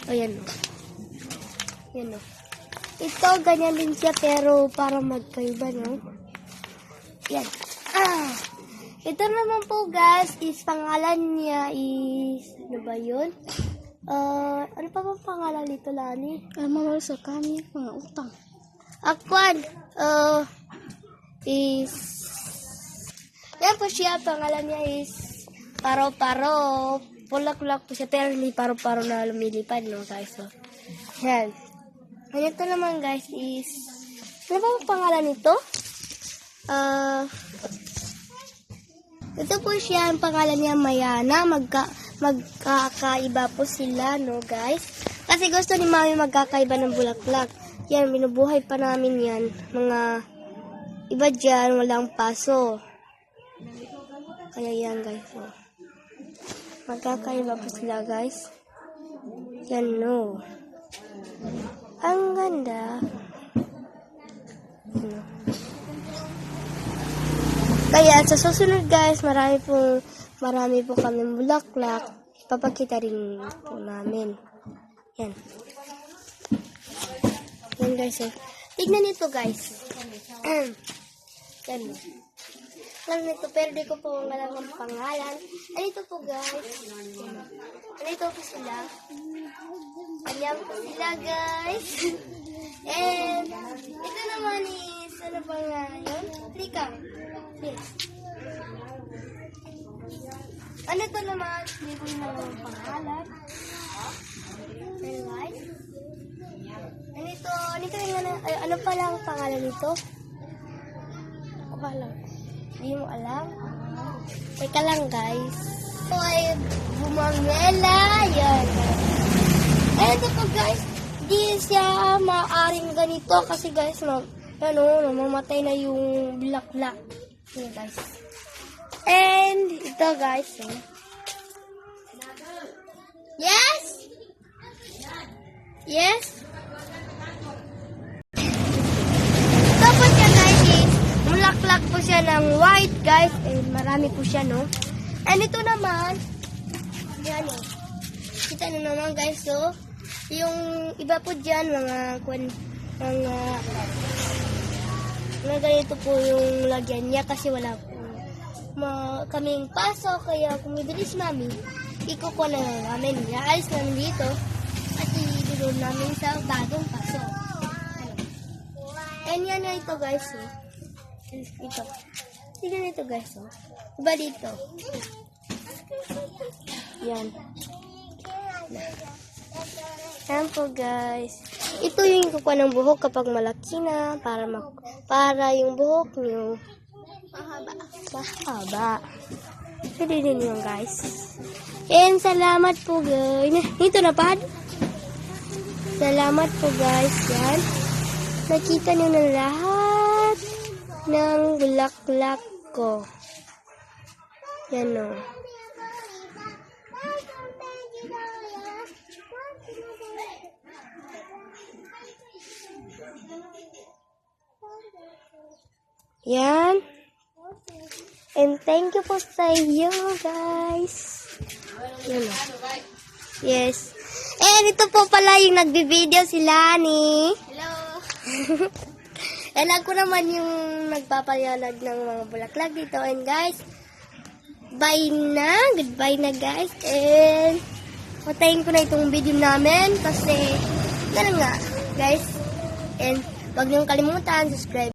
O, yan o. Yan o. Ito, ganyan din siya, pero para magkaiba, no? Yan. Ito naman po, guys, is pangalan niya is, ano ba yun? Ano pa bang pangalan nito, Lani? Mamalo sa kami, mga utang. Akwan, is, yan po siya, pangalan niya is, paro-paro. Pulak-pulak po siya, pero hindi paro-paro na lumilipad, no, guys? So, yan. And ito naman, guys, is, ano ba ang pangalan nito? Ito po siya, ang pangalan niya Mayana. Magkakaiba po sila, no, guys? Kasi gusto ni Mami magkakaiba ng bulaklak. Yan, binubuhay pa namin yan. Mga iba dyan, walang paso. Kaya yan, guys. So, magkakaiba po sila, guys. Yan, no. Ang ganda. No. Kaya sa susunod, guys, marami po kaming bulaklak. Papakita rin po namin. Yan. Yan, guys. Eh. Tignan nito, guys. Yan. Alam nito, pero di ko po alam ang pangalan. Anito po, guys. Anito po sila. Ayan po sila, guys. And, ito naman is, ano ba nga yun? Lika. Yes. Ano to naman? Hindi ko na lang ang pangalan. Alright. Ano pala ang pangalan nito? Ako ba lang? Hindi mo alam? Teka lang, guys. Ito ay bumangela. Yan. Ay, ito po, guys. Di siya maaring ganito kasi, guys, mamatay na yung bulaklak. Yan, guys. And, ito, guys. Yes? Yes? Ito po siya, guys, bulaklak po siya ng white, guys. And marami po siya, no? And ito naman, yan, oh. Kita nyo naman, guys, so, yung iba po dyan, mga ganito po yung lagyan niya kasi wala po kaming paso, kaya kung ibilis Mami, ikukuha na namin. Iaalis namin dito at i-doon namin sa bagong paso. And yan na ito, guys. Oh. Ito. Tignan ito, guys. Oh. Iba dito. Yan. Yan po, guys. Ito yung kukuha ng buhok kapag malaki na para yung buhok nyo mahaba. Pwede din yun, guys. And salamat po, guys. Ito na pa. Salamat po, guys. Yan. Nakita nyo na lahat ng bulaklak ko. Yan, o. Yan. And thank you po sa iyo, guys. Yan. Yes. And ito po pala yung nagbi-video si Lani. Hello. And ako naman yung nagpapayalag ng mga bulaklak dito. And guys, bye na. Goodbye na, guys. And patayin ko na itong video namin kasi ganun nga, guys. And wag niyong kalimutan, subscribe.